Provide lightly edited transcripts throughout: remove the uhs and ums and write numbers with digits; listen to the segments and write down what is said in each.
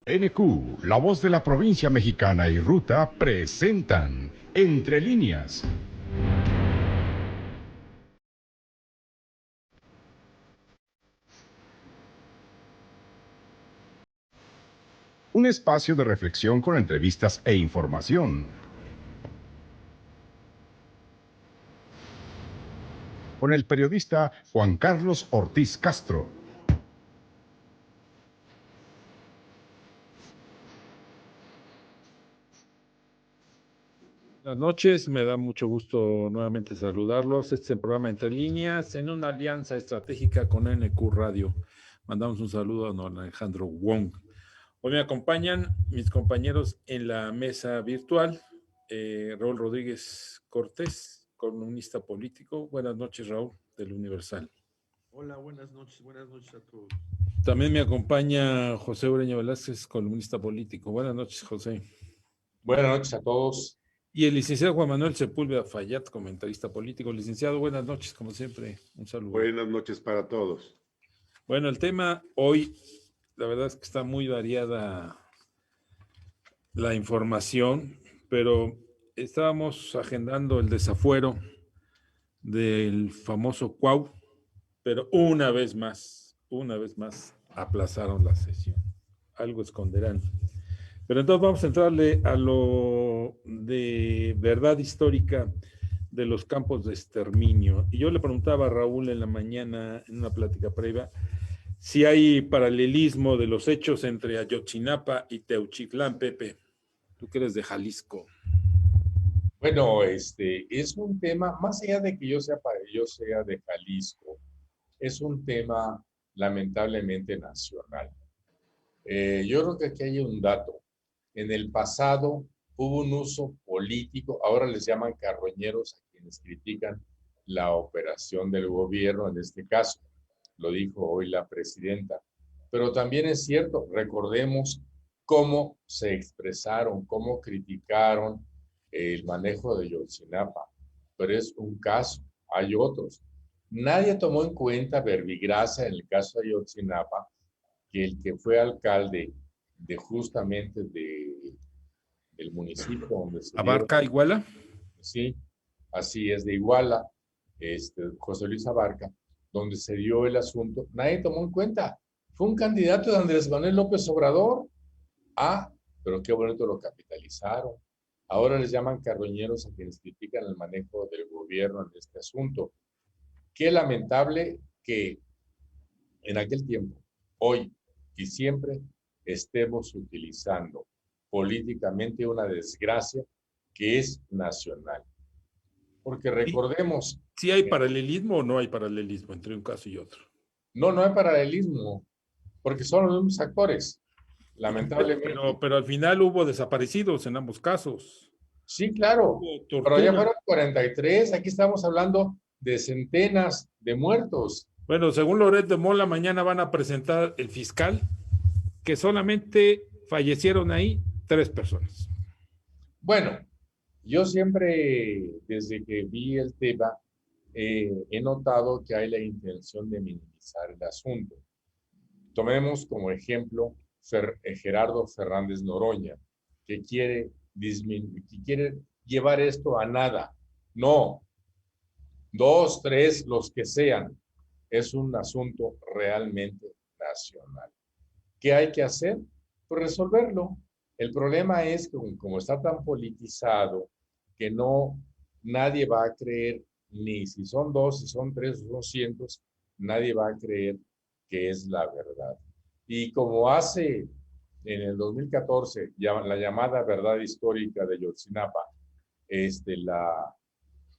NQ, La Voz de la Provincia Mexicana y Ruta presentan Entre Líneas. Un espacio de reflexión con entrevistas e información. Con el periodista Juan Carlos Ortiz Castro. Buenas noches, me da mucho gusto nuevamente saludarlos. Este es el programa Entre Líneas en una alianza estratégica con NQ Radio. Mandamos un saludo a don Alejandro Wong. Hoy me acompañan mis compañeros en la mesa virtual, Raúl Rodríguez Cortés, columnista político. Buenas noches, Raúl, del Universal. Hola, buenas noches a todos. También me acompaña José Ureña Velázquez, columnista político. Buenas noches, José. Buenas noches a todos. Y el licenciado Juan Manuel Sepúlveda Fayat, comentarista político. Licenciado, buenas noches, como siempre, un saludo. Buenas noches para todos. Bueno, el tema hoy, la verdad es que está muy variada la información, pero estábamos agendando el desafuero del famoso Cuau, pero una vez más, aplazaron la sesión. Algo esconderán. Pero entonces vamos a entrarle a lo de verdad histórica de los campos de exterminio. Y yo le preguntaba a Raúl en la mañana, en una plática previa, si hay paralelismo de los hechos entre Ayotzinapa y Teuchitlán, Pepe. Tú que eres de Jalisco. Bueno, es un tema, más allá de que yo sea de Jalisco, es un tema lamentablemente nacional. Yo creo que aquí hay un dato. En el pasado hubo un uso político, ahora les llaman carroñeros a quienes critican la operación del gobierno en este caso. Lo dijo hoy la presidenta. Pero también es cierto, recordemos cómo se expresaron, cómo criticaron el manejo de Ayotzinapa. Pero es un caso, hay otros. Nadie tomó en cuenta Verbigracia en el caso de Ayotzinapa, que el que fue alcalde de justamente del municipio donde se ¿Abarca Iguala? Sí, así es, de Iguala, José Luis Abarca, donde se dio el asunto, nadie tomó en cuenta. Fue un candidato de Andrés Manuel López Obrador. Ah, pero qué bonito lo capitalizaron. Ahora les llaman carroñeros a quienes critican el manejo del gobierno en este asunto. Qué lamentable que en aquel tiempo, hoy y siempre, estemos utilizando políticamente una desgracia que es nacional. Porque recordemos... ¿Sí hay paralelismo o no hay paralelismo entre un caso y otro? No hay paralelismo, porque son los mismos actores, lamentablemente. Pero al final hubo desaparecidos en ambos casos. Sí, claro, pero ya fueron 43, aquí estamos hablando de centenas de muertos. Bueno, según Loret de Mola, mañana van a presentar el fiscal que solamente fallecieron ahí 3 personas. Bueno, yo siempre, desde que vi el tema, he notado que hay la intención de minimizar el asunto. Tomemos como ejemplo Gerardo Fernández Noroña, que quiere llevar esto a nada. No, 2, 3, los que sean. Es un asunto realmente nacional. ¿Qué hay que hacer? Pues resolverlo. El problema es que como está tan politizado, que nadie va a creer, ni si son 2, si son 3 o son cientos, nadie va a creer que es la verdad. Y como hace en el 2014 la llamada verdad histórica de Ayotzinapa, la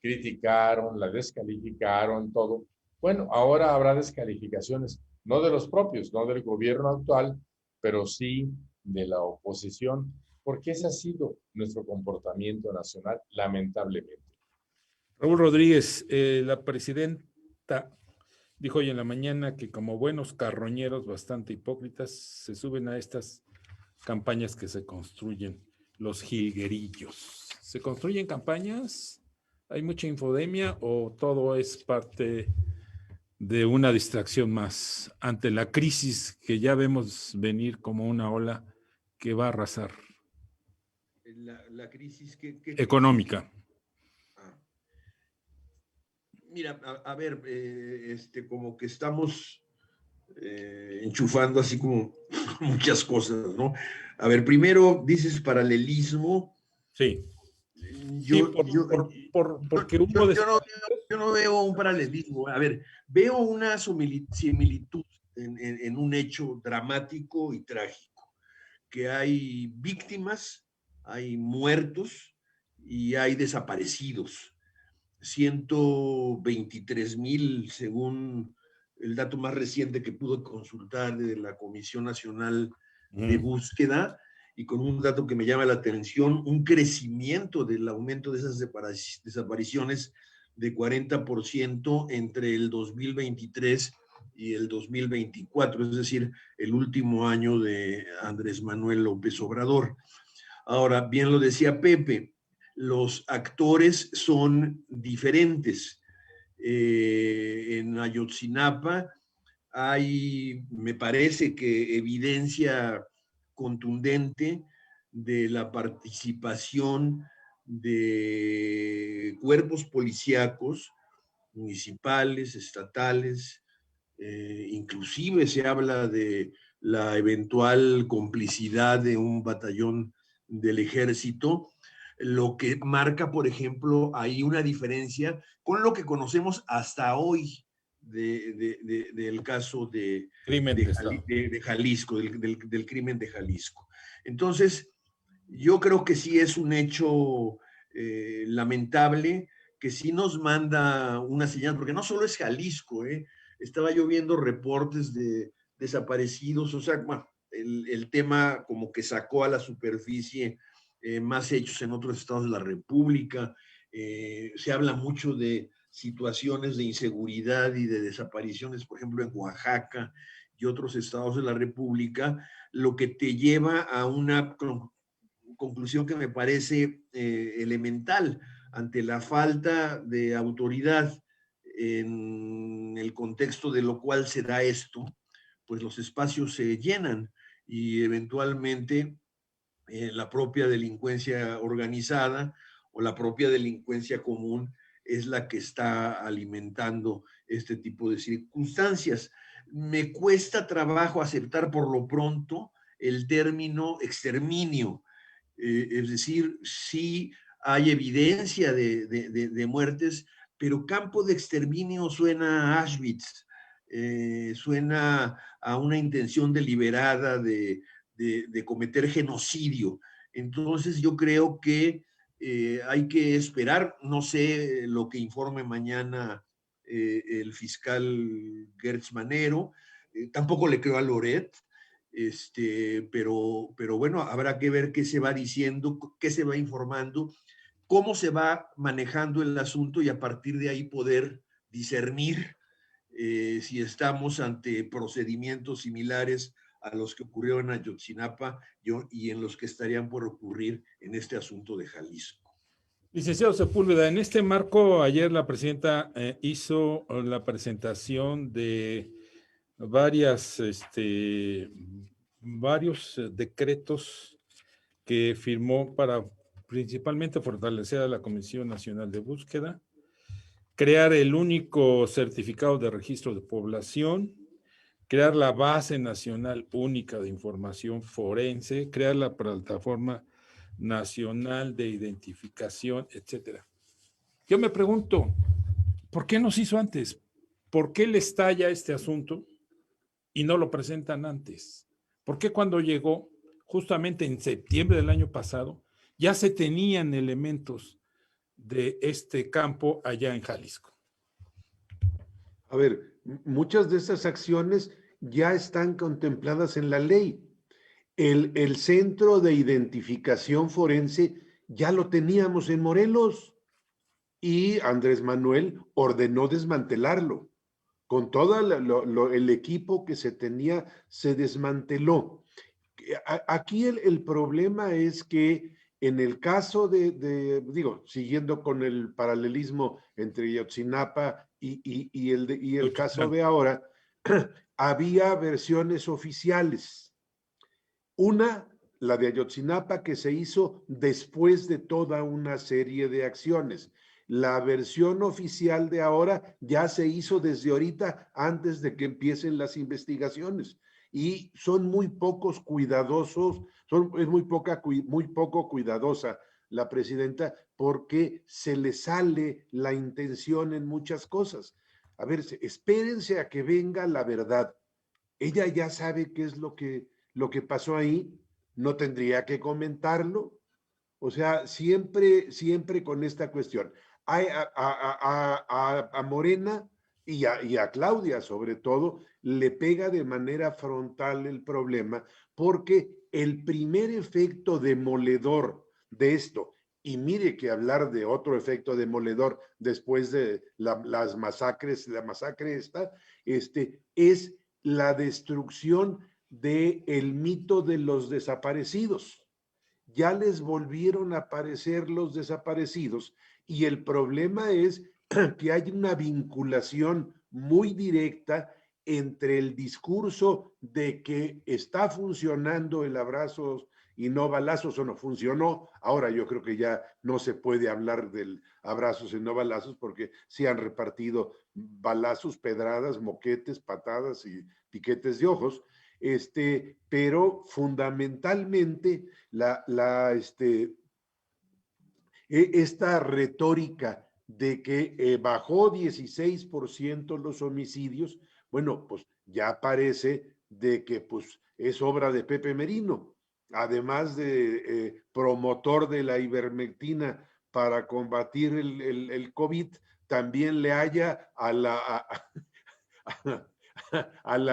criticaron, la descalificaron, todo. Bueno, ahora habrá descalificaciones, no de los propios, no del gobierno actual, pero sí de la oposición, porque ese ha sido nuestro comportamiento nacional, lamentablemente. Raúl Rodríguez, la presidenta dijo hoy en la mañana que como buenos carroñeros bastante hipócritas se suben a estas campañas que se construyen, los jilguerillos. ¿Se construyen campañas? ¿Hay mucha infodemia o todo es parte de una distracción más ante la crisis que ya vemos venir como una ola que va a arrasar. La crisis que Económica. Mira, a ver, como que estamos enchufando así como muchas cosas, ¿no? A ver, primero dices paralelismo. Sí. Yo, sí, porque yo, hubo yo no veo un paralelismo. A ver, veo una similitud en un hecho dramático y trágico, que hay víctimas, hay muertos y hay desaparecidos. 123,000 según el dato más reciente que pude consultar de la Comisión Nacional de Búsqueda, y con un dato que me llama la atención, un crecimiento del aumento de esas desapariciones de 40% entre el 2023 y el 2024, es decir, el último año de Andrés Manuel López Obrador. Ahora, bien lo decía Pepe, los actores son diferentes. En Ayotzinapa hay, me parece que evidencia contundente de la participación de cuerpos policíacos, municipales, estatales, inclusive se habla de la eventual complicidad de un batallón del ejército, lo que marca, por ejemplo, ahí una diferencia con lo que conocemos hasta hoy del caso de Jalisco, del crimen de Jalisco. Entonces, yo creo que sí es un hecho lamentable, que sí nos manda una señal, porque no solo es Jalisco, estaba yo viendo reportes de desaparecidos, o sea, bueno, el tema como que sacó a la superficie más hechos en otros estados de la República. Se habla mucho de situaciones de inseguridad y de desapariciones, por ejemplo, en Oaxaca y otros estados de la República, lo que te lleva a una conclusión que me parece elemental ante la falta de autoridad en el contexto de lo cual se da esto, pues los espacios se llenan y eventualmente la propia delincuencia organizada o la propia delincuencia común es la que está alimentando este tipo de circunstancias. Me cuesta trabajo aceptar por lo pronto el término exterminio, es decir, sí hay evidencia de muertes, pero campo de exterminio suena a Auschwitz, suena a una intención deliberada de cometer genocidio. Entonces yo creo que hay que esperar, no sé lo que informe mañana el fiscal Gertz Manero, tampoco le creo a Loret, pero bueno, habrá que ver qué se va diciendo, qué se va informando, cómo se va manejando el asunto y a partir de ahí poder discernir si estamos ante procedimientos similares a los que ocurrieron en Ayotzinapa y en los que estarían por ocurrir en este asunto de Jalisco. Licenciado Sepúlveda, en este marco, ayer la presidenta hizo la presentación de varios decretos que firmó para principalmente fortalecer a la Comisión Nacional de Búsqueda, crear el único certificado de registro de población, crear la base nacional única de información forense, crear la plataforma nacional de identificación, etcétera. Yo me pregunto, ¿por qué no se hizo antes? ¿Por qué le estalla este asunto y no lo presentan antes? ¿Por qué cuando llegó, justamente en septiembre del año pasado, ya se tenían elementos de este campo allá en Jalisco? A ver, muchas de esas acciones ya están contempladas en la ley. El centro de identificación forense ya lo teníamos en Morelos y Andrés Manuel ordenó desmantelarlo. Con todo el equipo que se tenía, se desmanteló. Aquí el problema es que en el caso digo, siguiendo con el paralelismo entre Ayotzinapa y el caso de ahora, había versiones oficiales. Una la de Ayotzinapa que se hizo después de toda una serie de acciones. La versión oficial de ahora ya se hizo desde ahorita, antes de que empiecen las investigaciones. Y son muy pocos cuidadosos, es muy poco cuidadosa la presidenta, porque se le sale la intención en muchas cosas. A ver, espérense a que venga la verdad. Ella ya sabe qué es lo que pasó ahí, no tendría que comentarlo. O sea, siempre con esta cuestión. A Morena y a Claudia, sobre todo, le pega de manera frontal el problema, porque el primer efecto demoledor de esto, y mire que hablar de otro efecto demoledor después de las masacres, la masacre esta, es la destrucción del mito de los desaparecidos. Ya les volvieron a aparecer los desaparecidos y el problema es que hay una vinculación muy directa entre el discurso de que está funcionando el abrazos y no balazos, o no funcionó. Ahora yo creo que ya no se puede hablar del abrazos y no balazos, porque sí han repartido balazos, pedradas, moquetes, patadas y piquetes de ojos. Pero fundamentalmente esta retórica de que bajó 16% los homicidios, bueno, pues ya parece de que pues es obra de Pepe Merino, además de promotor de la ivermectina para combatir el COVID, también le haya a la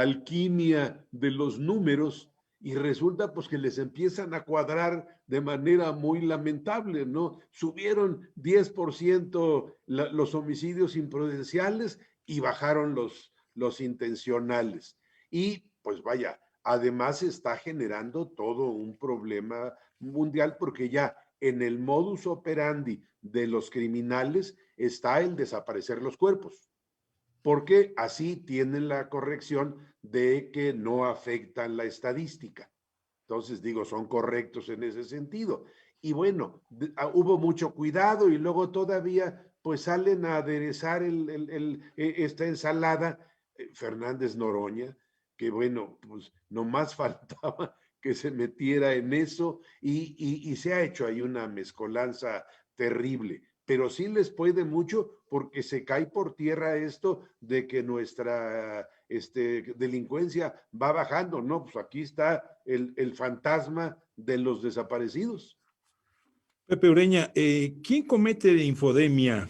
alquimia de los números, y resulta pues que les empiezan a cuadrar de manera muy lamentable, ¿no? Subieron 10% los homicidios imprudenciales y bajaron los intencionales. Y pues vaya, además está generando todo un problema mundial, porque ya en el modus operandi de los criminales está el desaparecer los cuerpos, porque así tienen la corrección de que no afectan la estadística. Entonces, digo, son correctos en ese sentido. Y bueno, hubo mucho cuidado y luego todavía pues salen a aderezar esta ensalada Fernández Noroña, que bueno, pues nomás faltaba que se metiera en eso, y se ha hecho ahí una mezcolanza terrible. Pero sí les puede mucho, porque se cae por tierra esto de que nuestra delincuencia va bajando, ¿no? Pues aquí está el fantasma de los desaparecidos. Pepe Ureña, ¿quién comete infodemia?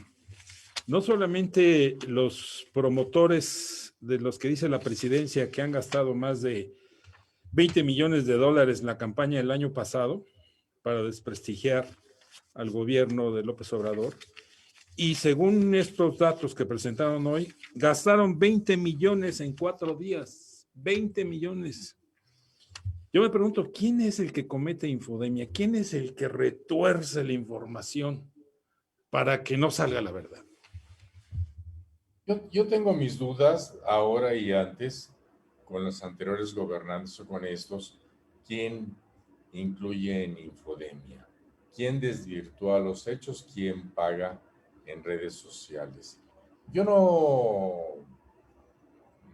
No solamente los promotores de los que dice la presidencia que han gastado más de 20 millones de dólares en la campaña del año pasado para desprestigiar al gobierno de López Obrador, y según estos datos que presentaron hoy, gastaron 20 millones en 4 días. 20 millones. Yo me pregunto, ¿quién es el que comete infodemia? ¿Quién es el que retuerce la información para que no salga la verdad? Yo tengo mis dudas ahora y antes con los anteriores gobernantes o con estos. ¿Quién incluye en infodemia? ¿Quién desvirtúa los hechos? ¿Quién paga en redes sociales? Yo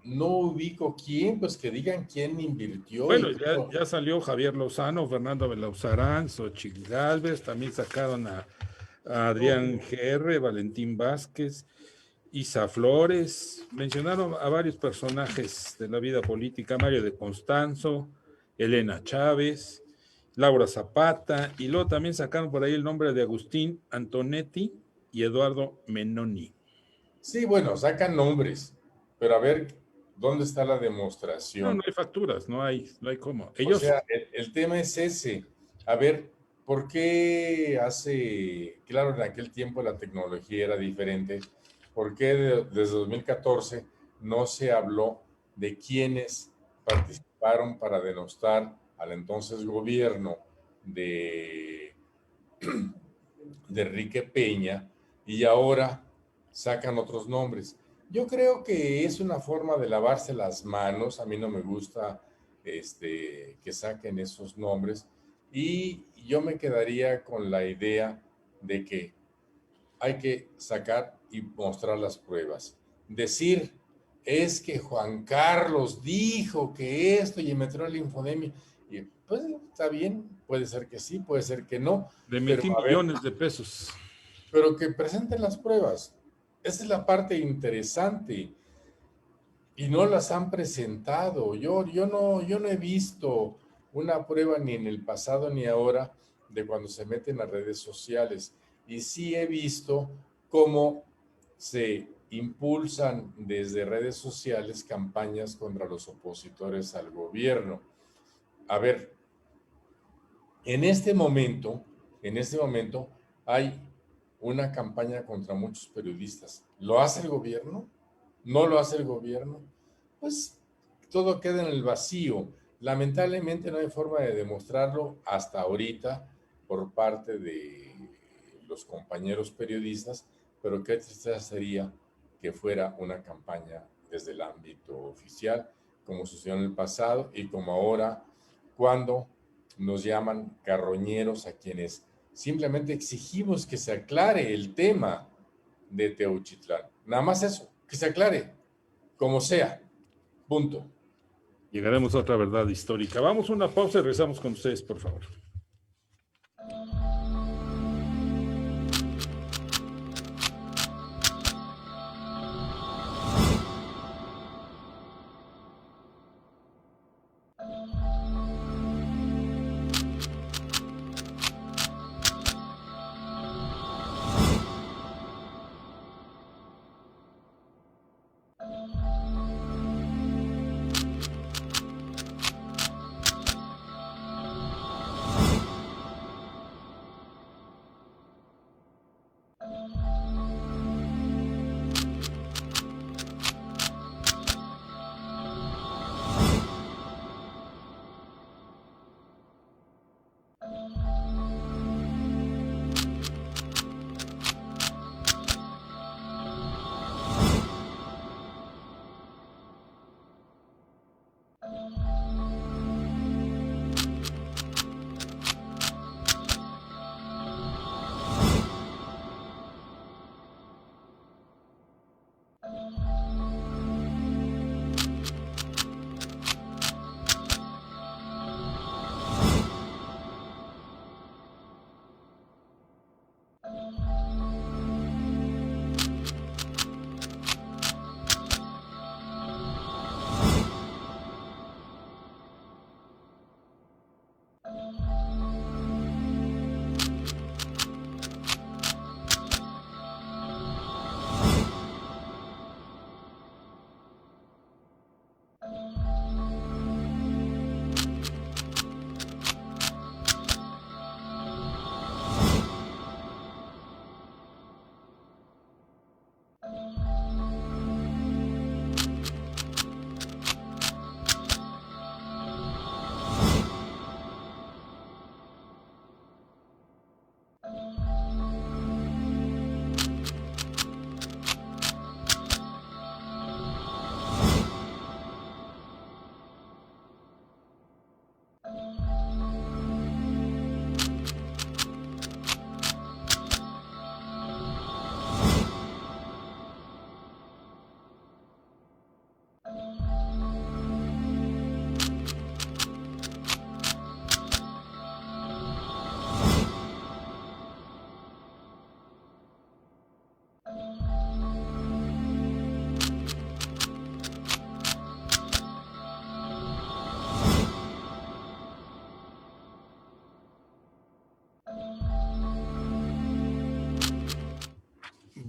no ubico quién, pues que digan quién invirtió. Bueno, ya salió Javier Lozano, Fernando Belauzarán, Xochitl Gálvez, también sacaron a Adrián GR, Valentín Vázquez, Isa Flores, mencionaron a varios personajes de la vida política, Mario de Constanzo, Elena Chávez, Laura Zapata, y luego también sacaron por ahí el nombre de Agustín Antonetti y Eduardo Menoni. Sí, bueno, sacan nombres, pero a ver, ¿dónde está la demostración? No hay facturas, no hay cómo. O sea, el tema es ese. A ver, ¿por qué claro, en aquel tiempo la tecnología era diferente? ¿Por qué desde 2014 no se habló de quienes participaron para denostar al entonces gobierno de Enrique Peña, y ahora sacan otros nombres? Yo creo que es una forma de lavarse las manos. A mí no me gusta que saquen esos nombres, Y yo me quedaría con la idea de que hay que sacar y mostrar las pruebas. Decir, es que Juan Carlos dijo que esto y me entró la infodemia. Y pues está bien, puede ser que sí, puede ser que no, Le pero metí a ver, millones de pesos. pero que presenten las pruebas. Esa es la parte interesante y no las han presentado. Yo no he visto una prueba ni en el pasado ni ahora de cuando se meten a redes sociales. Y sí he visto cómo se impulsan desde redes sociales campañas contra los opositores al gobierno. A ver, en este momento hay una campaña contra muchos periodistas. ¿Lo hace el gobierno? ¿No lo hace el gobierno? Pues todo queda en el vacío. Lamentablemente no hay forma de demostrarlo hasta ahorita por parte de los compañeros periodistas, pero qué tristeza sería que fuera una campaña desde el ámbito oficial, como sucedió en el pasado y como ahora, cuando nos llaman carroñeros a quienes simplemente exigimos que se aclare el tema de Teuchitlán. Nada más eso, que se aclare, como sea. Punto. Llegaremos a otra verdad histórica. Vamos a una pausa y regresamos con ustedes, por favor.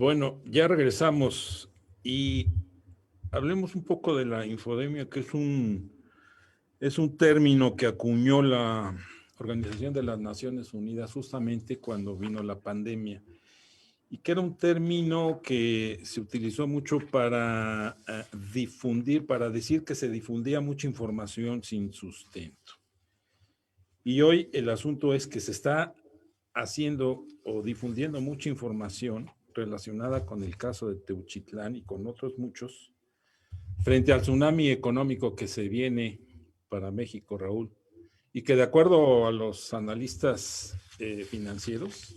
Bueno, ya regresamos y hablemos un poco de la infodemia, que es un término que acuñó la Organización de las Naciones Unidas justamente cuando vino la pandemia, y que era un término que se utilizó mucho para difundir, para decir que se difundía mucha información sin sustento. Y hoy el asunto es que se está haciendo o difundiendo mucha información relacionada con el caso de Teuchitlán y con otros muchos, frente al tsunami económico que se viene para México, Raúl, y que de acuerdo a los analistas financieros,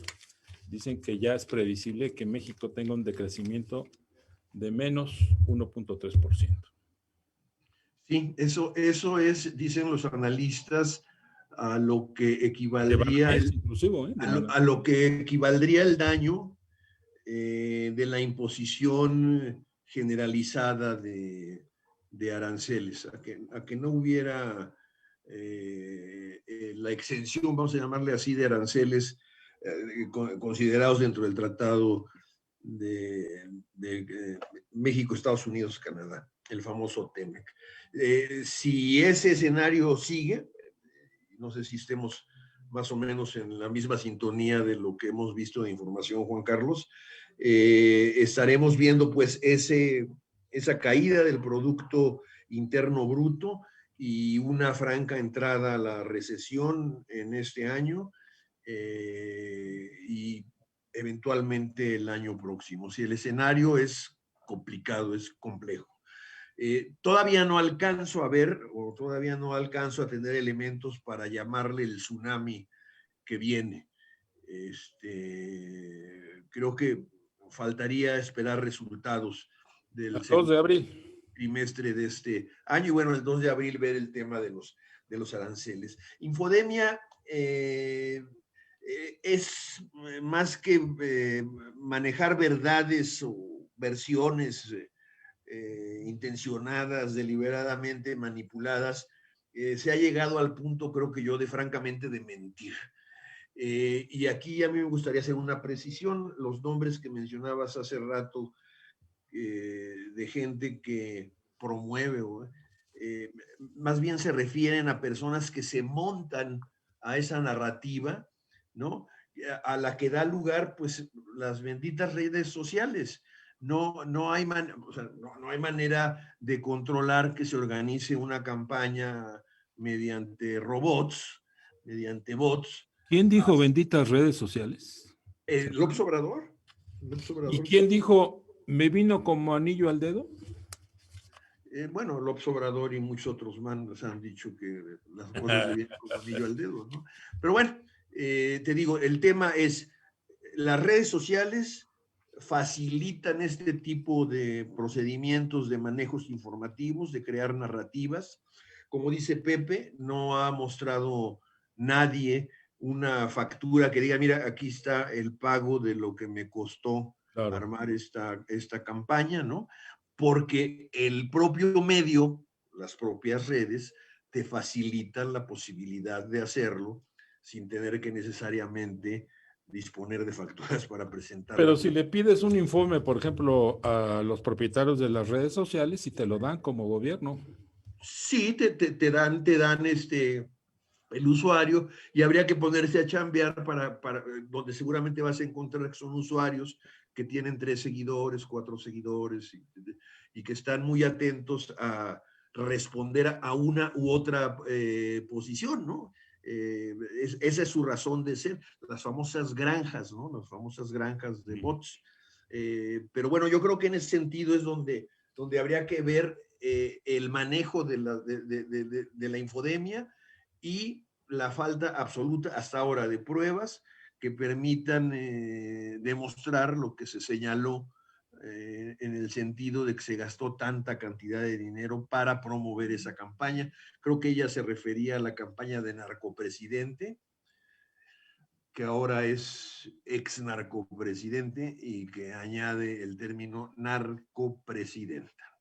dicen que ya es previsible que México tenga un decrecimiento de menos 1.3%. Sí, eso es, dicen los analistas, a lo que equivaldría inclusivo, a lo que equivaldría el daño de la imposición generalizada de aranceles, a que no hubiera la exención, vamos a llamarle así, de aranceles considerados dentro del Tratado de México, Estados Unidos, Canadá, el famoso TEMEC. Si ese escenario sigue, no sé si estemos más o menos en la misma sintonía de lo que hemos visto de información, Juan Carlos, estaremos viendo pues esa caída del Producto Interno Bruto y una franca entrada a la recesión en este año y eventualmente el año próximo. Si el escenario es complicado, es complejo. Todavía no alcanzo a ver o todavía no alcanzo a tener elementos para llamarle el tsunami que viene. Creo que faltaría esperar resultados del 2 de abril. trimestre de este año y bueno, el 2 de abril ver el tema de los aranceles. Infodemia es más que manejar verdades o versiones intencionadas, deliberadamente manipuladas, se ha llegado al punto, creo que yo, de francamente de mentir. Y aquí a mí me gustaría hacer una precisión. Los nombres que mencionabas hace rato de gente que promueve, más bien se refieren a personas que se montan a esa narrativa, ¿no? A la que da lugar, pues, las benditas redes sociales. No hay manera de controlar que se organice una campaña mediante robots, mediante bots. ¿Quién dijo benditas redes sociales? López Obrador. ¿Y quién dijo me vino como anillo al dedo? Bueno, López Obrador y muchos otros manos han dicho que las cosas le vienen como anillo al dedo, ¿no? Pero bueno, te digo, el tema es, las redes sociales facilitan este tipo de procedimientos de manejos informativos, de crear narrativas. Como dice Pepe, no ha mostrado nadie una factura que diga, mira, aquí está el pago de lo que me costó armar esta campaña, ¿no? Porque el propio medio, las propias redes, te facilitan la posibilidad de hacerlo sin tener que necesariamente disponer de facturas para presentar. Pero si le pides un informe, por ejemplo, a los propietarios de las redes sociales y te lo dan como gobierno. Sí, te dan el usuario y habría que ponerse a chambear para donde seguramente vas a encontrar que son usuarios que tienen 3 seguidores, 4 seguidores y que están muy atentos a responder a una u otra posición, ¿no? Esa es su razón de ser, las famosas granjas, ¿no? Las famosas granjas de bots. Pero bueno, yo creo que en ese sentido es donde habría que ver el manejo de la infodemia y la falta absoluta hasta ahora de pruebas que permitan demostrar lo que se señaló en el sentido de que se gastó tanta cantidad de dinero para promover esa campaña. Creo que ella se refería a la campaña de narcopresidente, que ahora es ex narcopresidente y que añade el término narcopresidenta.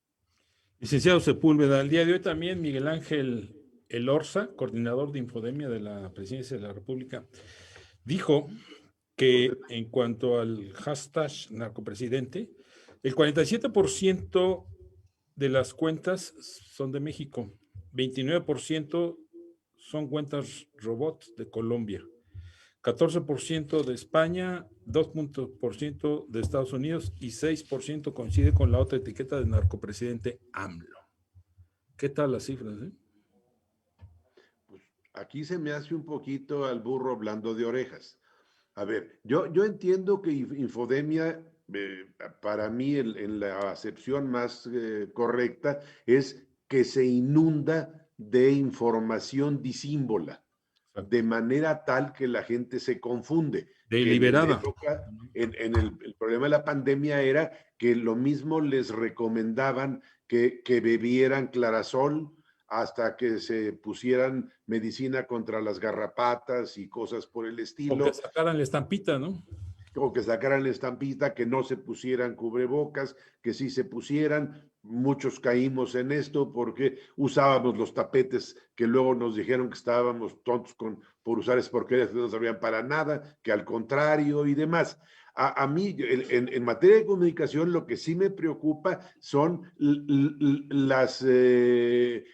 Licenciado Sepúlveda, el día de hoy también Miguel Ángel Elorza, coordinador de Infodemia de la Presidencia de la República, dijo que en cuanto al hashtag narcopresidente, el 47% de las cuentas son de México, 29% son cuentas robots de Colombia, 14% de España, 2% de Estados Unidos y 6% coincide con la otra etiqueta de narcopresidente AMLO. ¿Qué tal las cifras? Pues aquí se me hace un poquito al burro hablando de orejas. A ver, yo entiendo que infodemia, para mí en la acepción más correcta, es que se inunda de información disímbola, de manera tal que la gente se confunde. Deliberada. El problema de la pandemia era que lo mismo les recomendaban que bebieran Clarasol hasta que se pusieran medicina contra las garrapatas y cosas por el estilo. O que sacaran la estampita, ¿no? O que sacaran la estampita, que no se pusieran cubrebocas, que sí se pusieran. Muchos caímos en esto porque usábamos los tapetes que luego nos dijeron que estábamos tontos por usar es porque no servían para nada, que al contrario y demás. A mí, en materia de comunicación, lo que sí me preocupa son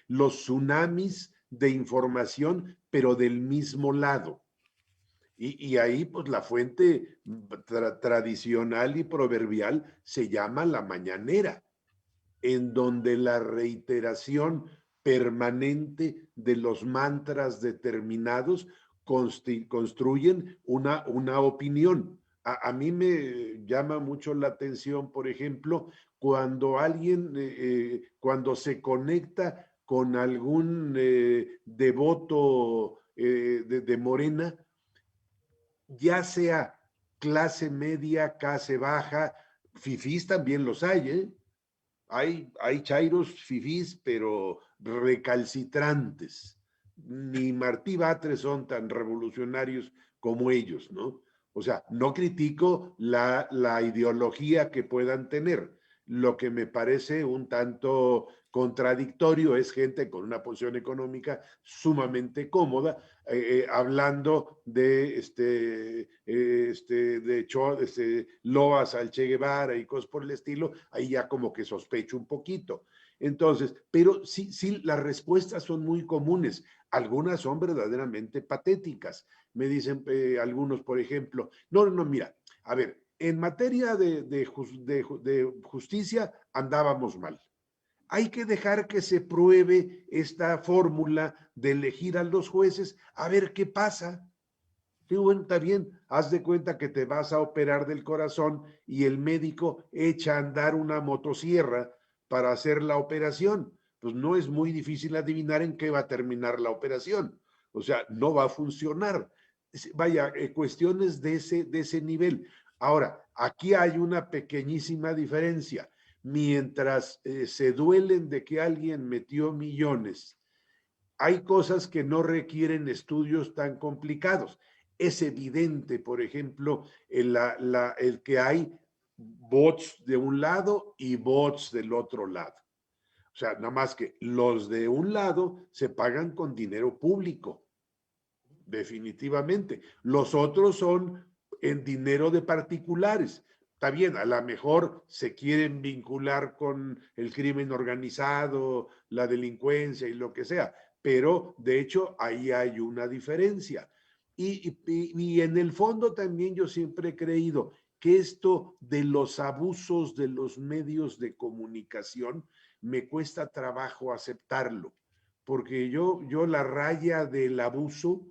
los tsunamis de información, pero del mismo lado. Y ahí, pues, la fuente tradicional y proverbial se llama la mañanera, en donde la reiteración permanente de los mantras determinados construyen una opinión. A mí me llama mucho la atención, por ejemplo, cuando alguien, cuando se conecta con algún devoto de Morena, ya sea clase media, clase baja, fifís también los hay, ¿eh? Hay chairos fifís, pero recalcitrantes. Ni Martí Batres son tan revolucionarios como ellos, ¿no? O sea, no critico la ideología que puedan tener. Lo que me parece un tanto contradictorio es gente con una posición económica sumamente cómoda, hablando de loas al Che Guevara y cosas por el estilo. Ahí ya como que sospecho un poquito. Entonces, pero sí, las respuestas son muy comunes. Algunas son verdaderamente patéticas. Me dicen algunos, por ejemplo, no, mira, a ver, en materia de justicia andábamos mal. Hay que dejar que se pruebe esta fórmula de elegir a los jueces, a ver qué pasa. Sí, bueno, está bien, haz de cuenta que te vas a operar del corazón y el médico echa a andar una motosierra para hacer la operación. Pues no es muy difícil adivinar en qué va a terminar la operación. O sea, no va a funcionar. Vaya, cuestiones de ese nivel. Ahora, aquí hay una pequeñísima diferencia. Mientras se duelen de que alguien metió millones, hay cosas que no requieren estudios tan complicados. Es evidente, por ejemplo, el que hay bots de un lado y bots del otro lado. O sea, nada más que los de un lado se pagan con dinero público, definitivamente. Los otros son en dinero de particulares. Está bien, a lo mejor se quieren vincular con el crimen organizado, la delincuencia y lo que sea, pero de hecho ahí hay una diferencia. Y en el fondo también yo siempre he creído que esto de los abusos de los medios de comunicación me cuesta trabajo aceptarlo, porque yo la raya del abuso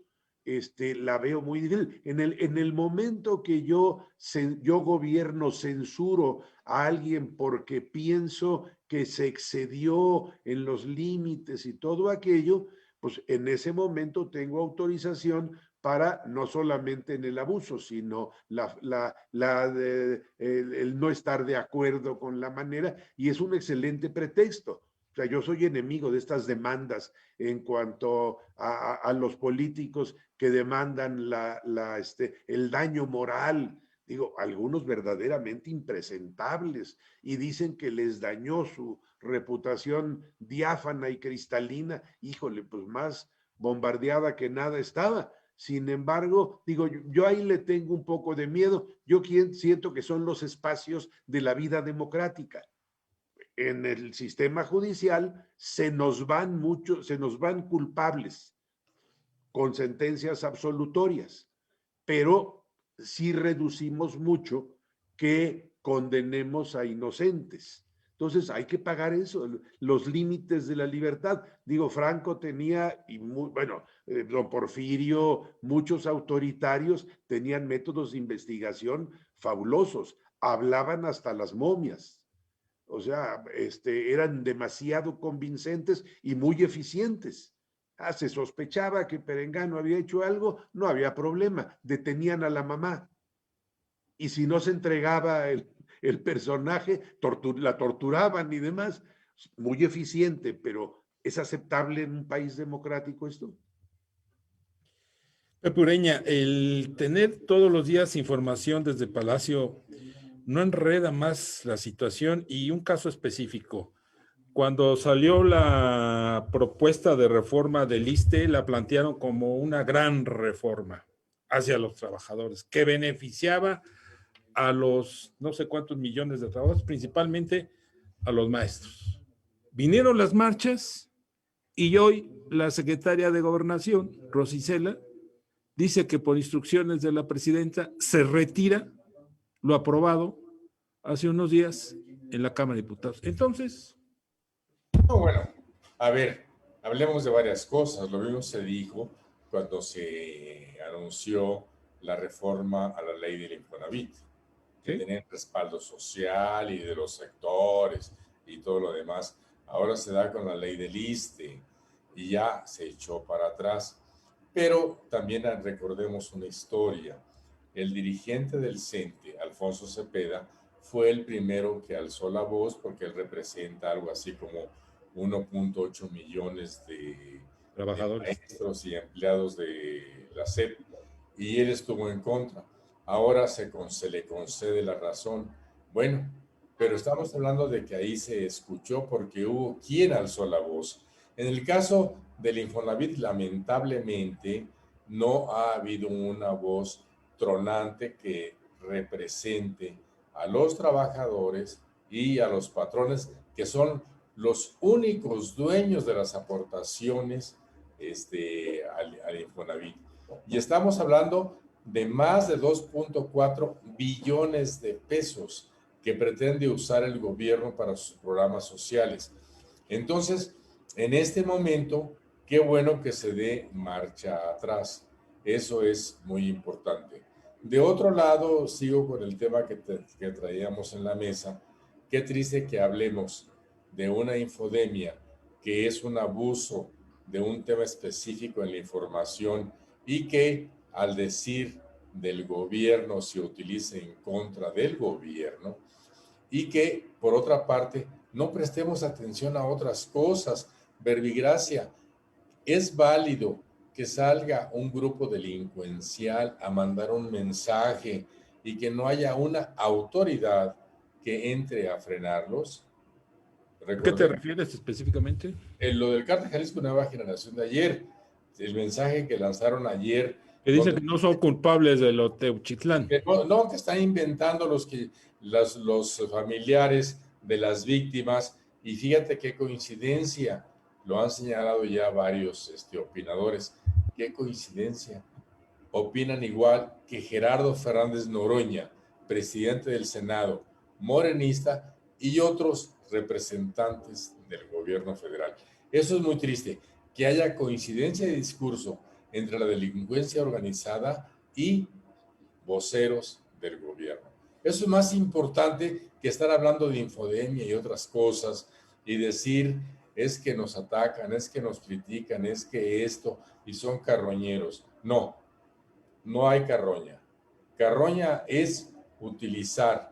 la veo muy difícil. En el momento que yo gobierno, censuro a alguien porque pienso que se excedió en los límites y todo aquello, pues en ese momento tengo autorización para no solamente en el abuso, sino el no estar de acuerdo con la manera, y es un excelente pretexto. O sea, yo soy enemigo de estas demandas en cuanto a los políticos que demandan el daño moral. Digo, algunos verdaderamente impresentables, y dicen que les dañó su reputación diáfana y cristalina. Híjole, pues más bombardeada que nada estaba. Sin embargo, digo, yo ahí le tengo un poco de miedo. Yo siento que son los espacios de la vida democrática. En el sistema judicial se nos van culpables con sentencias absolutorias, pero sí reducimos mucho que condenemos a inocentes. Entonces hay que pagar eso, los límites de la libertad. Digo, Franco tenía, don Porfirio, muchos autoritarios tenían métodos de investigación fabulosos, hablaban hasta las momias. O sea, eran demasiado convincentes y muy eficientes. Se sospechaba que Perengano había hecho algo, no había problema, detenían a la mamá. Y si no se entregaba el personaje, la torturaban y demás. Muy eficiente, pero ¿es aceptable en un país democrático esto? Pepe Ureña, el tener todos los días información desde Palacio no enreda más la situación. Y un caso específico, cuando salió la propuesta de reforma del ISSSTE, la plantearon como una gran reforma hacia los trabajadores, que beneficiaba a los no sé cuántos millones de trabajadores, principalmente a los maestros. Vinieron las marchas y hoy la secretaria de Gobernación, Rosy Cela, dice que por instrucciones de la presidenta se retira lo aprobado hace unos días en la Cámara de Diputados. Entonces... No, bueno, a ver, hablemos de varias cosas. Lo mismo se dijo cuando se anunció la reforma a la ley del Infonavit, que ¿sí? tenía respaldo social y de los sectores y todo lo demás. Ahora se da con la ley del ISSSTE y ya se echó para atrás. Pero también recordemos una historia. El dirigente del CENTE, Alfonso Cepeda, fue el primero que alzó la voz porque él representa algo así como 1.8 millones de trabajadores. maestros y empleados de la SEP, y él estuvo en contra. Ahora se le concede la razón. Bueno, pero estamos hablando de que ahí se escuchó porque hubo quien alzó la voz. En el caso del Infonavit, lamentablemente, no ha habido una voz tronante que represente a los trabajadores y a los patrones, que son los únicos dueños de las aportaciones al Infonavit. Y estamos hablando de más de 2.4 billones de pesos que pretende usar el gobierno para sus programas sociales. Entonces, en este momento, qué bueno que se dé marcha atrás. Eso es muy importante. De otro lado, sigo con el tema que traíamos en la mesa. Qué triste que hablemos de una infodemia, que es un abuso de un tema específico en la información y que al decir del gobierno se utilice en contra del gobierno, y que, por otra parte, no prestemos atención a otras cosas. Verbigracia, es válido que salga un grupo delincuencial a mandar un mensaje y que no haya una autoridad que entre a frenarlos. ¿A qué te refieres específicamente? En lo del Cártel Jalisco Nueva Generación de ayer, el mensaje que lanzaron ayer. Que dicen que no son culpables de lo Teuchitlán. Que no, que están inventando los familiares de las víctimas. Y fíjate qué coincidencia, lo han señalado ya varios opinadores, qué coincidencia. Opinan igual que Gerardo Fernández Noroña, presidente del Senado, morenista, y otros representantes del gobierno federal. Eso es muy triste, que haya coincidencia de discurso entre la delincuencia organizada y voceros del gobierno. Eso es más importante que estar hablando de infodemia y otras cosas y decir, es que nos atacan, es que nos critican, es que esto, y son carroñeros. No, no hay carroña. Carroña es utilizar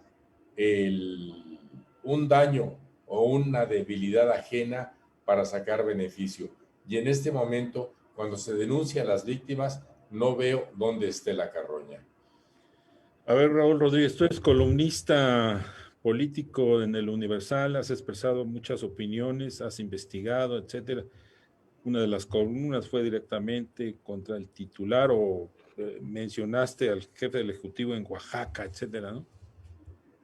un daño o una debilidad ajena para sacar beneficio. Y en este momento, cuando se denuncia a las víctimas, no veo dónde esté la carroña. A ver, Raúl Rodríguez, tú eres columnista político en el Universal, has expresado muchas opiniones, has investigado, etcétera. Una de las columnas fue directamente contra el titular o mencionaste al jefe del Ejecutivo en Oaxaca, etcétera, ¿no?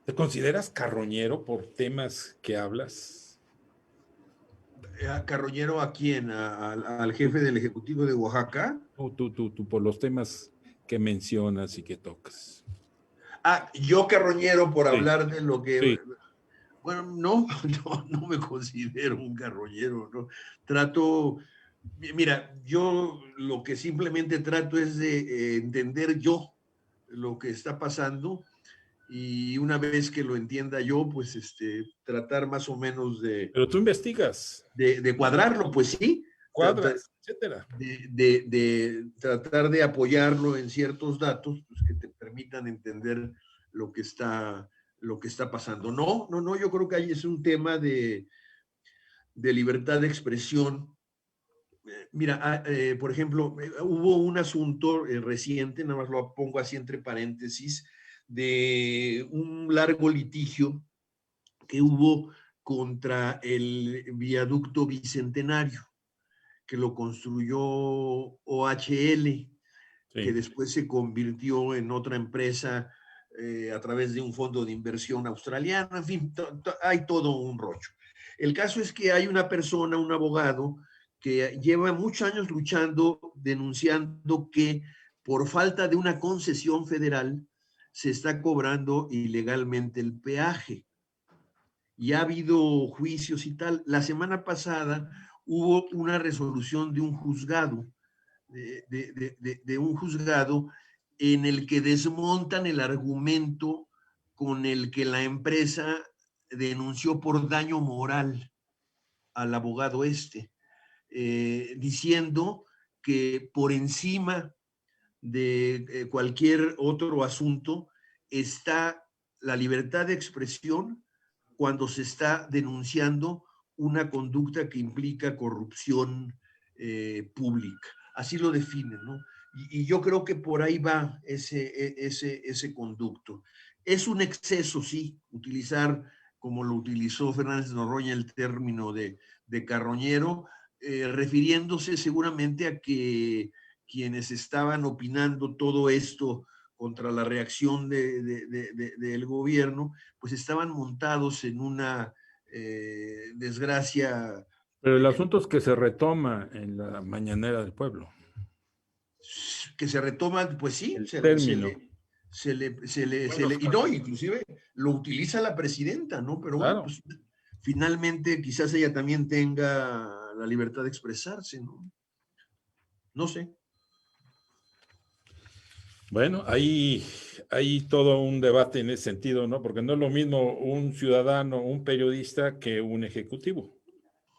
¿Te consideras carroñero por temas que hablas? ¿Carroñero a quién? ¿Al jefe del Ejecutivo de Oaxaca? Tú, por los temas que mencionas y que tocas. Yo carroñero por Sí. hablar de lo que... Sí. Bueno, no me considero un carroñero, ¿no? Trato... Mira, yo lo que simplemente trato es de entender yo lo que está pasando y una vez que lo entienda yo, pues tratar más o menos Pero tú investigas, de cuadrarlo, pues sí, cuadras, etcétera. de tratar de apoyarlo en ciertos datos pues, que te permitan entender lo que está pasando. No, yo creo que ahí es un tema de libertad de expresión. Mira, por ejemplo, hubo un asunto reciente, nada más lo pongo así entre paréntesis, de un largo litigio que hubo contra el viaducto Bicentenario, que lo construyó OHL, Sí. que después se convirtió en otra empresa a través de un fondo de inversión australiano, en fin, hay todo un rollo. El caso es que hay una persona, un abogado, que lleva muchos años luchando, denunciando que por falta de una concesión federal se está cobrando ilegalmente el peaje. Y ha habido juicios y tal. La semana pasada hubo una resolución de un juzgado, de un juzgado en el que desmontan el argumento con el que la empresa denunció por daño moral al abogado diciendo que por encima de cualquier otro asunto está la libertad de expresión cuando se está denunciando una conducta que implica corrupción pública. Así lo definen, ¿no? Y yo creo que por ahí va ese conducto. Es un exceso, sí, utilizar, como lo utilizó Fernández Noroña, el término de carroñero, refiriéndose seguramente a que quienes estaban opinando todo esto contra la reacción del gobierno, pues estaban montados en una desgracia. Pero el asunto es que se retoma en la mañanera del pueblo. Que se retoma, pues sí, el término. Y no, inclusive lo utiliza la presidenta, ¿no? Pero bueno, Claro. pues finalmente quizás ella también tenga la libertad de expresarse, ¿no? No sé. Bueno, hay todo un debate en ese sentido, ¿no? Porque no es lo mismo un ciudadano, un periodista, que un ejecutivo.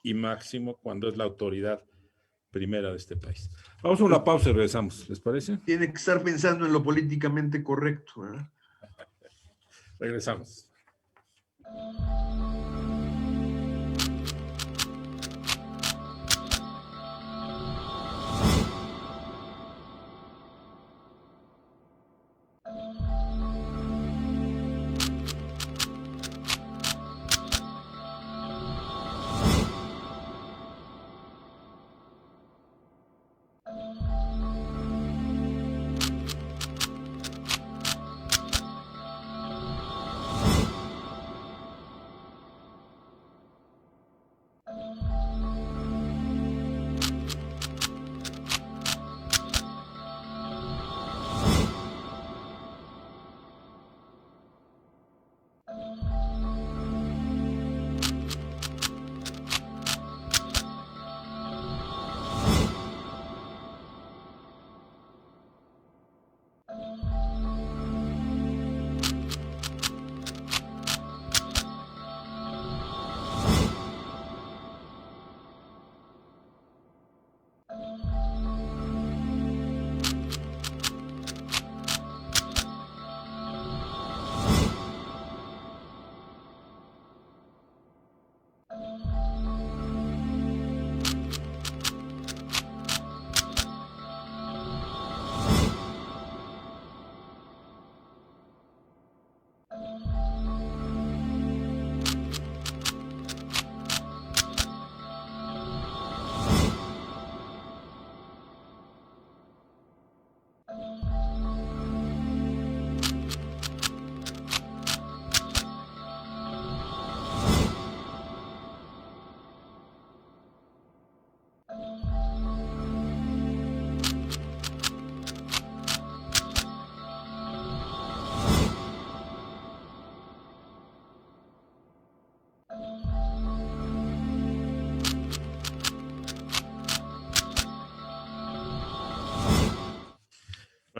Y máximo cuando es la autoridad primera de este país. Vamos a una pausa y regresamos, ¿les parece? Tiene que estar pensando en lo políticamente correcto, ¿verdad? Regresamos.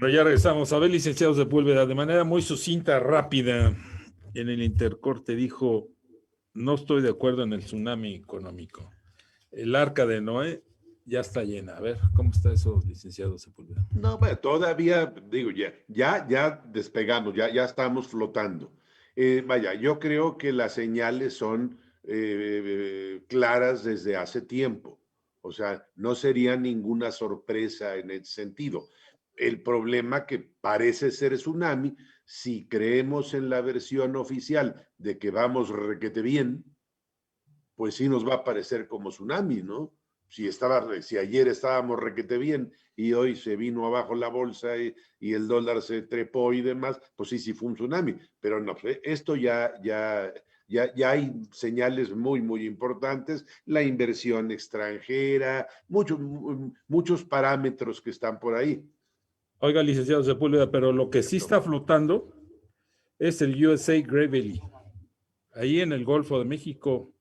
Pero ya regresamos. A ver, licenciado Sepúlveda, de manera muy sucinta, rápida, en el intercorte dijo, no estoy de acuerdo en el tsunami económico. El arca de Noé ya está llena. A ver, ¿cómo está eso, licenciado Sepúlveda? No, bueno, todavía, digo, ya despegamos, ya estamos flotando. Vaya, yo creo que las señales son claras desde hace tiempo. O sea, no sería ninguna sorpresa en ese sentido. El problema que parece ser tsunami, si creemos en la versión oficial de que vamos requete bien, pues sí nos va a parecer como tsunami, ¿no? Si ayer estábamos requete bien y hoy se vino abajo la bolsa y el dólar se trepó y demás, pues sí fue un tsunami. Pero no, esto ya hay señales muy importantes, la inversión extranjera, muchos parámetros que están por ahí. Oiga, licenciado Sepúlveda, pero lo que sí está flotando es el USA Gravely, ahí en el Golfo de México,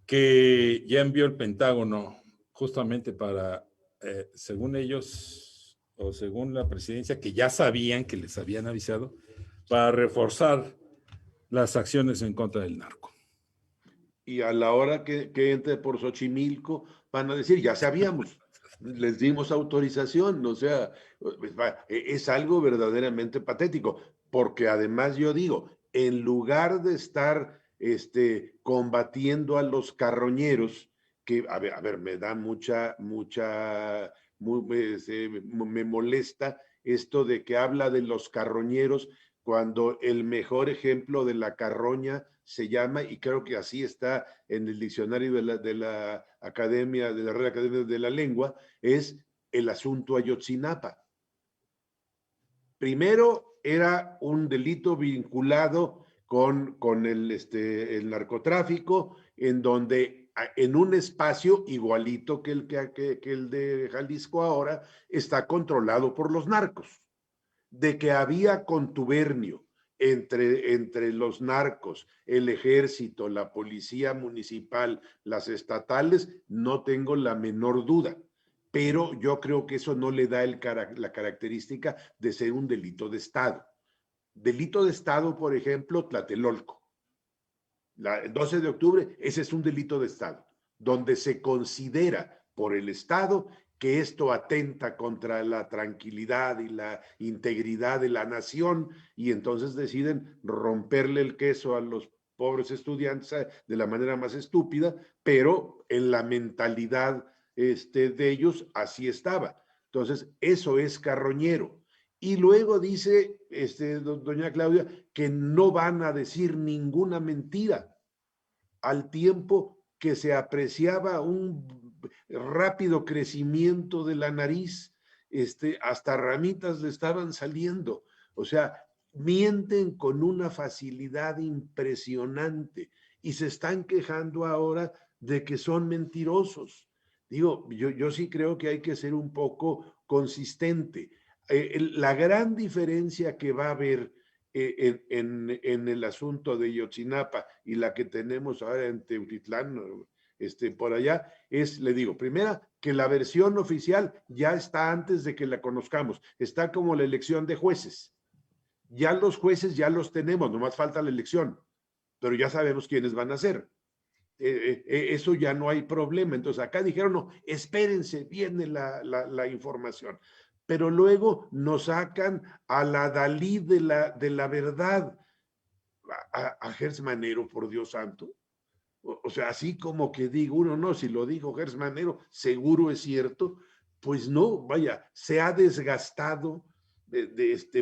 que ya envió el Pentágono justamente para, según ellos, o según la presidencia, que ya sabían, que les habían avisado, para reforzar las acciones en contra del narco. Y a la hora que entre por Xochimilco, van a decir, ya sabíamos, les dimos autorización, o sea, es algo verdaderamente patético, porque además yo digo, en lugar de estar combatiendo a los carroñeros, que, a ver, me da me molesta esto de que habla de los carroñeros, cuando el mejor ejemplo de la carroña se llama, y creo que así está en el diccionario de la Academia, de la Real Academia de la Lengua, es el asunto Ayotzinapa. Primero era un delito vinculado con el narcotráfico, en donde en un espacio igualito que el de Jalisco ahora, está controlado por los narcos. De que había contubernio entre los narcos, el ejército, la policía municipal, las estatales, no tengo la menor duda. Pero yo creo que eso no le da la característica de ser un delito de Estado. Delito de Estado, por ejemplo, Tlatelolco. El 12 de octubre, ese es un delito de Estado, donde se considera por el Estado que esto atenta contra la tranquilidad y la integridad de la nación, y entonces deciden romperle el queso a los pobres estudiantes de la manera más estúpida, pero en la mentalidad de ellos así estaba. Entonces, eso es carroñero. Y luego dice doña Claudia que no van a decir ninguna mentira, al tiempo que se apreciaba un rápido crecimiento de la nariz, hasta ramitas le estaban saliendo. O sea, mienten con una facilidad impresionante y se están quejando ahora de que son mentirosos. Digo, yo sí creo que hay que ser un poco consistente. La gran diferencia que va a haber en el asunto de Ayotzinapa y la que tenemos ahora en Teutitlán, por allá, le digo, primera, que la versión oficial ya está antes de que la conozcamos, está como la elección de jueces. Ya los jueces ya los tenemos, nomás falta la elección, pero ya sabemos quiénes van a ser. Eso ya no hay problema. Entonces acá dijeron, no, espérense, viene la información. Pero luego nos sacan a la Dalí de la verdad, a Gers Manero, por Dios santo. O sea, así como que digo uno, no, si lo dijo Gers Manero, seguro es cierto. Pues no, vaya, se ha desgastado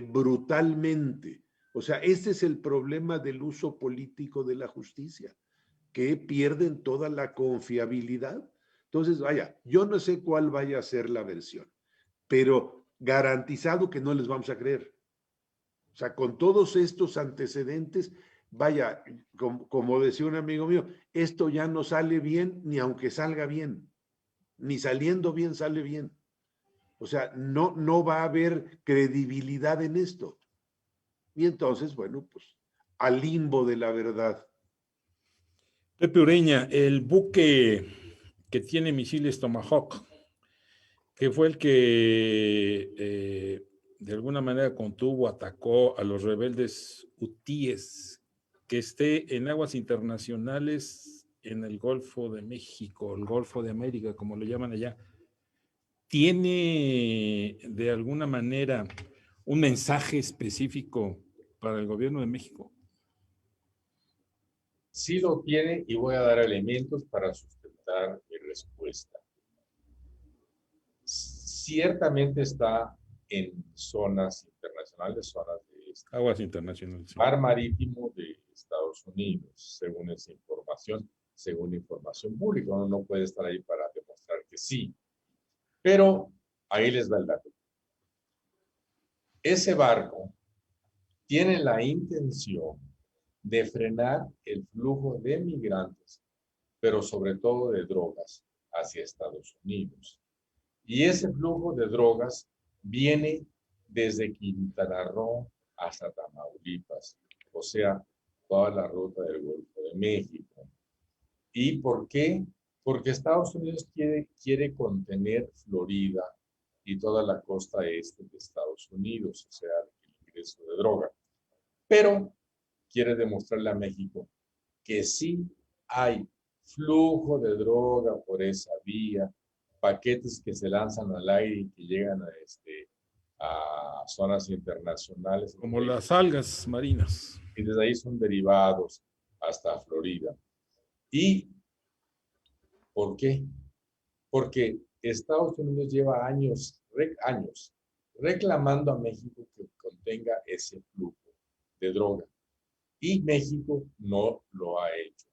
brutalmente. O sea, este es el problema del uso político de la justicia, que pierden toda la confiabilidad. Entonces, vaya, yo no sé cuál vaya a ser la versión, pero garantizado que no les vamos a creer. O sea, con todos estos antecedentes, vaya, como decía un amigo mío, esto ya no sale bien ni aunque salga bien, ni saliendo bien sale bien. O sea, no va a haber credibilidad en esto. Y entonces, bueno, pues al limbo de la verdad. Pepe Ureña, el buque que tiene misiles Tomahawk, que fue el que de alguna manera contuvo, atacó a los rebeldes hutíes, que esté en aguas internacionales en el Golfo de México, el Golfo de América, como lo llaman allá, ¿tiene de alguna manera un mensaje específico para el gobierno de México? Sí lo tiene y voy a dar elementos para sustentar mi respuesta. Ciertamente está en zonas internacionales, zonas de aguas internacionales. Sí. Mar marítimo de Estados Unidos, según esa información, según información pública. Uno no puede estar ahí para demostrar que sí. Pero ahí les va el dato. Ese barco tiene la intención de frenar el flujo de migrantes, pero sobre todo de drogas, hacia Estados Unidos. Y ese flujo de drogas viene desde Quintana Roo hasta Tamaulipas, o sea, toda la ruta del Golfo de México. ¿Y por qué? Porque Estados Unidos quiere contener Florida y toda la costa este de Estados Unidos, o sea, el ingreso de droga. Pero quiere demostrarle a México que sí hay flujo de droga por esa vía, paquetes que se lanzan al aire y que llegan a zonas internacionales. Como las algas marinas. Y desde ahí son derivados hasta Florida. ¿Y por qué? Porque Estados Unidos lleva años reclamando a México que contenga ese flujo de droga. Y México no lo ha hecho.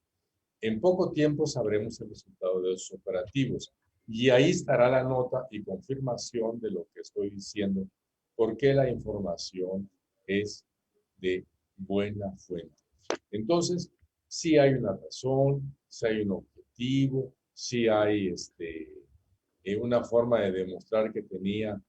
En poco tiempo sabremos el resultado de esos operativos. Y ahí estará la nota y confirmación de lo que estoy diciendo, porque la información es de buena fuente. Entonces, sí hay una razón, sí hay un objetivo, sí hay una forma de demostrar que tenía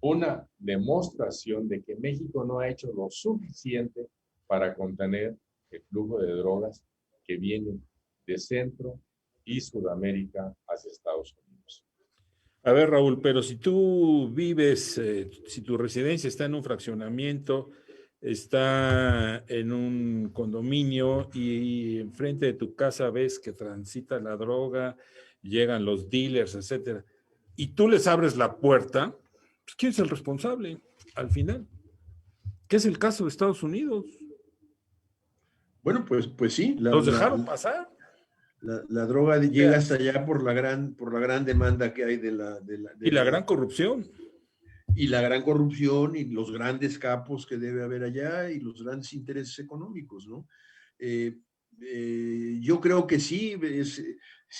una demostración de que México no ha hecho lo suficiente para contener el flujo de drogas que viene de Centro y Sudamérica hacia Estados Unidos. A ver, Raúl, pero si tú vives, si tu residencia está en un fraccionamiento, está en un condominio y enfrente de tu casa ves que transita la droga, llegan los dealers, etcétera, y tú les abres la puerta, pues, ¿quién es el responsable al final? ¿Qué es el caso de Estados Unidos? Bueno, pues sí. ¿Los dejaron pasar? La droga llega hasta allá por la gran demanda que hay de la gran corrupción. Y la gran corrupción y los grandes capos que debe haber allá y los grandes intereses económicos, ¿no? Yo creo que sí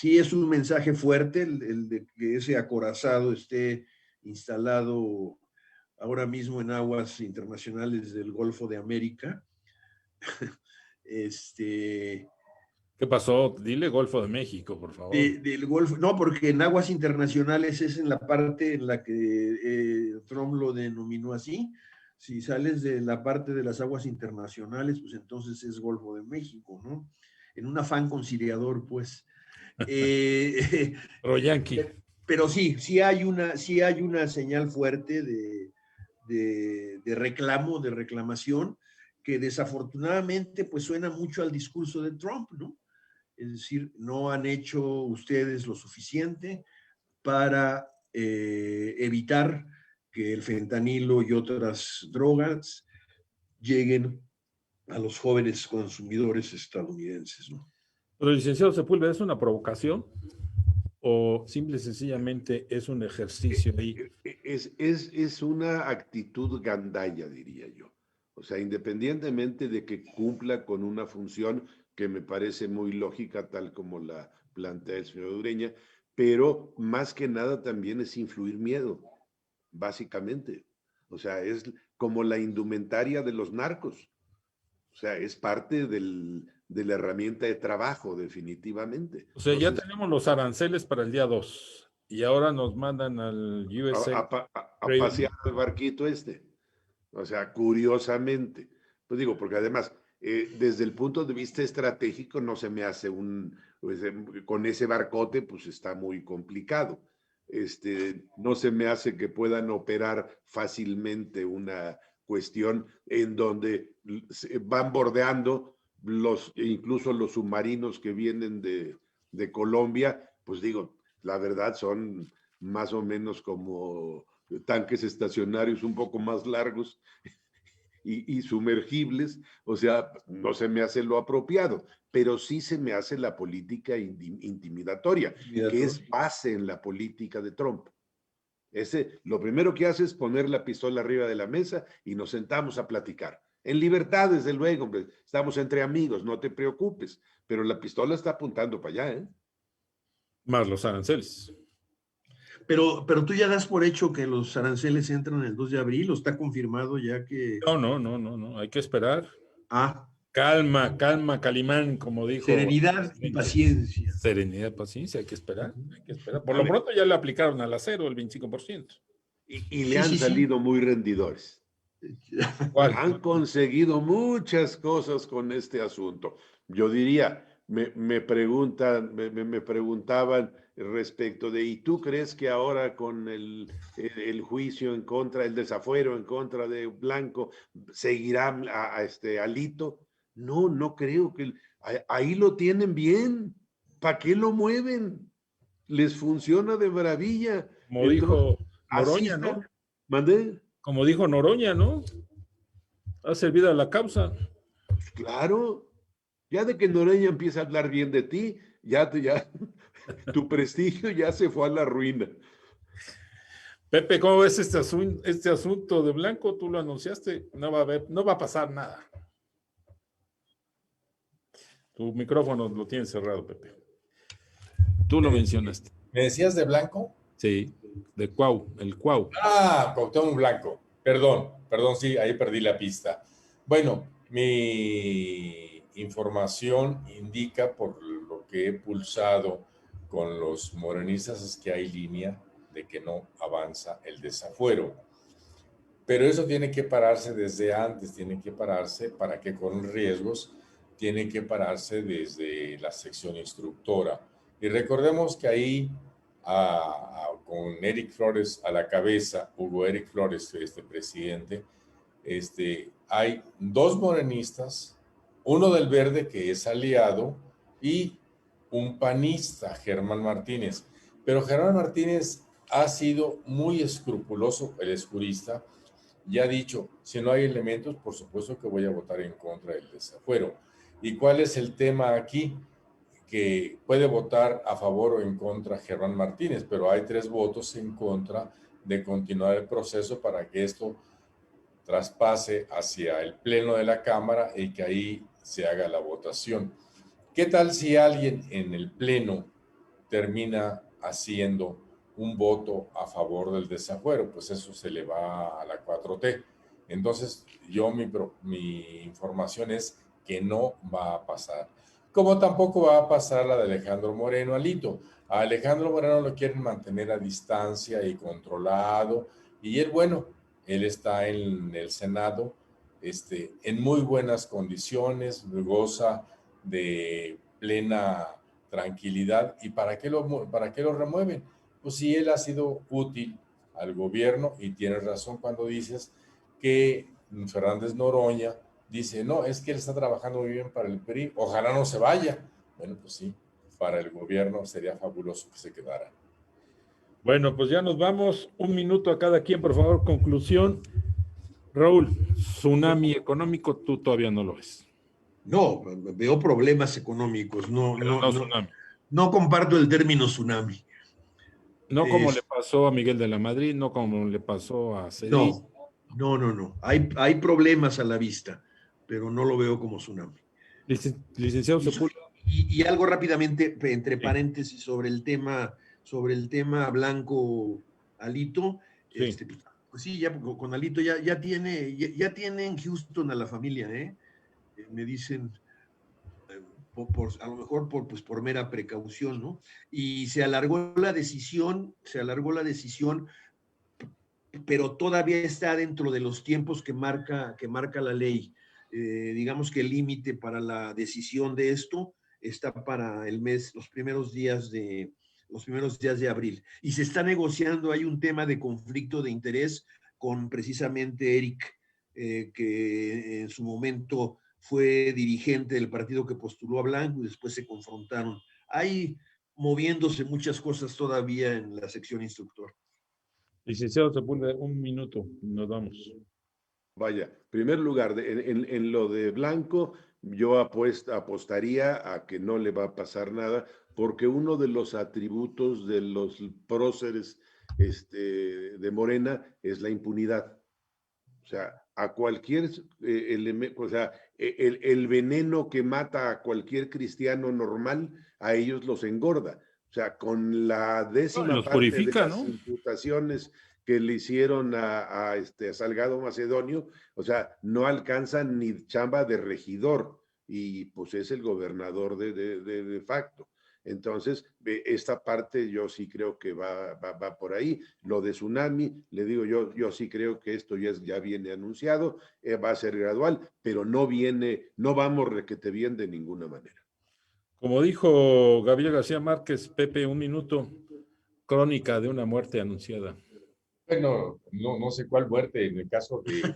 es un mensaje fuerte el de que ese acorazado esté instalado ahora mismo en aguas internacionales del Golfo de América. ¿Qué pasó? Dile Golfo de México, por favor. Del Golfo, no, porque en aguas internacionales es en la parte en la que Trump lo denominó así. Si sales de la parte de las aguas internacionales, pues entonces es Golfo de México, ¿no? En un afán conciliador, pues. Royanqui. Pero sí hay una señal fuerte de reclamo, de reclamación, que desafortunadamente pues suena mucho al discurso de Trump, ¿no? Es decir, no han hecho ustedes lo suficiente para evitar que el fentanilo y otras drogas lleguen a los jóvenes consumidores estadounidenses, ¿no? Pero, licenciado Sepúlveda, ¿es una provocación o simple y sencillamente es un ejercicio ahí? Es una actitud gandalla, diría yo. O sea, independientemente de que cumpla con una función que me parece muy lógica, tal como la plantea el señor Ureña, pero más que nada también es influir miedo, básicamente. O sea, es como la indumentaria de los narcos. O sea, es parte de la herramienta de trabajo, definitivamente. O sea, entonces, ya tenemos los aranceles para el día 2 y ahora nos mandan al USA a pasear el barquito este. O sea, curiosamente. Pues digo, porque además, desde el punto de vista estratégico, no se me hace con ese barcote, pues está muy complicado. no se me hace que puedan operar fácilmente una cuestión en donde van bordeando incluso los submarinos que vienen de Colombia, pues digo, la verdad son más o menos como tanques estacionarios un poco más largos y sumergibles, o sea, no se me hace lo apropiado, pero sí se me hace la política intimidatoria, que es base en la política de Trump. Lo primero que hace es poner la pistola arriba de la mesa y nos sentamos a platicar. En libertad, desde luego, hombre, estamos entre amigos, no te preocupes, pero la pistola está apuntando para allá, ¿eh? Más los aranceles. Pero tú ya das por hecho que los aranceles entran el 2 de abril, ¿o está confirmado ya que...? No, hay que esperar. Ah, Calma, Calimán, como dijo. serenidad y paciencia. Serenidad y paciencia, hay que esperar. Por A lo ver. pronto ya le aplicaron al acero el 25%. Y le han salido muy rendidores. ¿Cuál? Han conseguido muchas cosas con este asunto. Yo diría, me preguntaban respecto de, ¿y tú crees que ahora con el juicio en contra, el desafuero en contra de Blanco, seguirá Alito? No creo que... Ahí lo tienen bien. ¿Para qué lo mueven? Les funciona de maravilla. Como dijo Noroña, está. ¿no? ¿Mandé? Como dijo Noroña, ¿no? Ha servido a la causa. Claro. Ya de que Noroña empieza a hablar bien de ti, ya tu prestigio ya se fue a la ruina. Pepe, ¿cómo ves este asunto de Blanco? Tú lo anunciaste, no va a pasar nada. Tu micrófono lo tienes cerrado, Pepe. Tú lo mencionaste. ¿Me decías de Blanco? Sí, de Cuau, el Cuau. Ah, Cuauhtémoc Blanco. Perdón, sí, ahí perdí la pista. Bueno, mi información indica, por lo que he pulsado con los morenistas, es que hay línea de que no avanza el desafuero. Pero eso tiene que pararse desde antes, tiene que pararse para que corran riesgos, tiene que pararse desde la sección instructora. Y recordemos que ahí, con Eric Flores a la cabeza, Hugo Eric Flores, presidente, hay dos morenistas, uno del Verde que es aliado y un panista, Germán Martínez. Pero Germán Martínez ha sido muy escrupuloso, el es jurista, y ha dicho, si no hay elementos, por supuesto que voy a votar en contra del desafuero. ¿Y cuál es el tema aquí? Que puede votar a favor o en contra Germán Martínez, pero hay 3 votos en contra de continuar el proceso para que esto traspase hacia el pleno de la Cámara y que ahí se haga la votación. ¿Qué tal si alguien en el pleno termina haciendo un voto a favor del desafuero? Pues eso se le va a la 4T. Entonces, mi información es que no va a pasar. Como tampoco va a pasar la de Alejandro Moreno Alito. A Alejandro Moreno lo quieren mantener a distancia y controlado. Y él está en el Senado en muy buenas condiciones, goza de plena tranquilidad. ¿Y para qué lo remueven? Pues si él ha sido útil al gobierno, y tienes razón cuando dices que Fernández Noroña dice, no, es que él está trabajando muy bien para el PRI, ojalá no se vaya. Bueno, pues sí, para el gobierno sería fabuloso que se quedara. Bueno, pues ya nos vamos. 1 minuto a cada quien, por favor. Conclusión. Raúl, tsunami económico, tú todavía no lo ves. No, veo problemas económicos. No Tsunami. No comparto el término tsunami. No como le pasó a Miguel de la Madrid, no como le pasó a Cedillo. No. Hay problemas a la vista, pero no lo veo como tsunami. Licenciado Sepúlveda. Y algo rápidamente, entre paréntesis, sobre el tema Blanco Alito. Sí. Pues sí, ya con Alito ya tiene en Houston a la familia, me dicen, a lo mejor por mera precaución, ¿no? Y se alargó la decisión, pero todavía está dentro de los tiempos que marca la ley. Digamos que el límite para la decisión de esto está para los primeros días de los primeros días de abril. Y se está negociando, hay un tema de conflicto de interés con precisamente Eric, que en su momento fue dirigente del partido que postuló a Blanco y después se confrontaron. Hay moviéndose muchas cosas todavía en la sección instructor. Licenciado Sepúlveda, un minuto, nos vamos. Vaya, primer lugar, en lo de Blanco, yo apostaría a que no le va a pasar nada, porque uno de los atributos de los próceres de Morena es la impunidad. O sea, a cualquier elemento, o sea, el veneno que mata a cualquier cristiano normal, a ellos los engorda. O sea, con la décima los parte purifica, de las ¿no? imputaciones que le hicieron a Salgado Macedonio, o sea, no alcanzan ni chamba de regidor, y pues es el gobernador de facto. Entonces, esta parte yo sí creo que va por ahí. Lo de tsunami, le digo yo sí creo que esto ya viene anunciado, va a ser gradual, pero no vamos requete bien de ninguna manera. Como dijo Gabriel García Márquez, Pepe, un minuto, crónica de una muerte anunciada. Bueno, no sé cuál muerte, en el caso de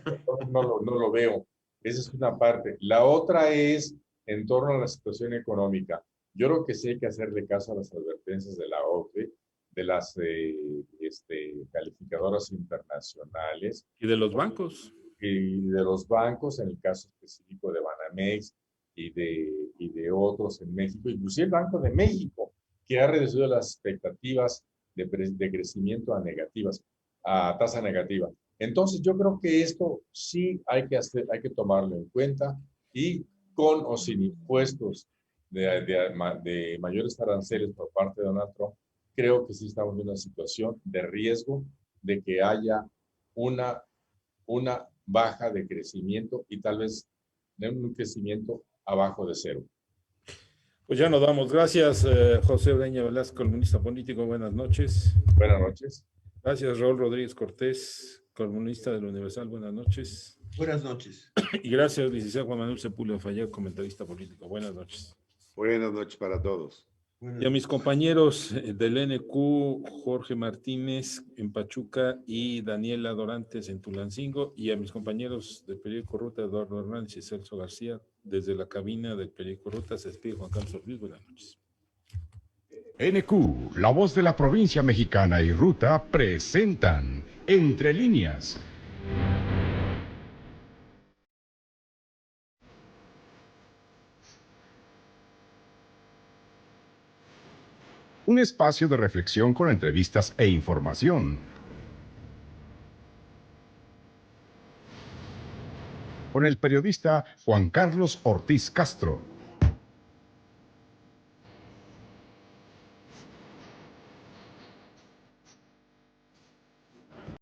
no lo veo. Esa es una parte. La otra es en torno a la situación económica. Yo creo que sí hay que hacerle caso a las advertencias de la OCDE, de las calificadoras internacionales. Y de los bancos. Y de los bancos, en el caso específico de Banamex y de otros en México, inclusive el Banco de México, que ha reducido las expectativas de crecimiento a tasa negativa. Entonces, yo creo que esto sí hay que tomarlo en cuenta, y con o sin impuestos de mayores aranceles por parte de Donald Trump, creo que sí estamos en una situación de riesgo de que haya una baja de crecimiento y tal vez de un crecimiento abajo de cero. Pues ya nos damos. Gracias, José Ureña Velasco, columnista político. Buenas noches. Buenas noches. Gracias, Raúl Rodríguez Cortés, columnista del Universal. Buenas noches. Buenas noches. Y gracias, licenciado Juan Manuel Sepúlveda Fallar, comentarista político. Buenas noches. Buenas noches para todos. Y a mis compañeros del NQ, Jorge Martínez en Pachuca y Daniela Dorantes en Tulancingo, y a mis compañeros del periódico Ruta, Eduardo Hernández y Celso García, desde la cabina del periódico Ruta, se despide Juan Carlos Ortiz. Buenas noches. NQ, la voz de la provincia mexicana y Ruta presentan Entre Líneas. Un espacio de reflexión con entrevistas e información. Con el periodista Juan Carlos Ortiz Castro.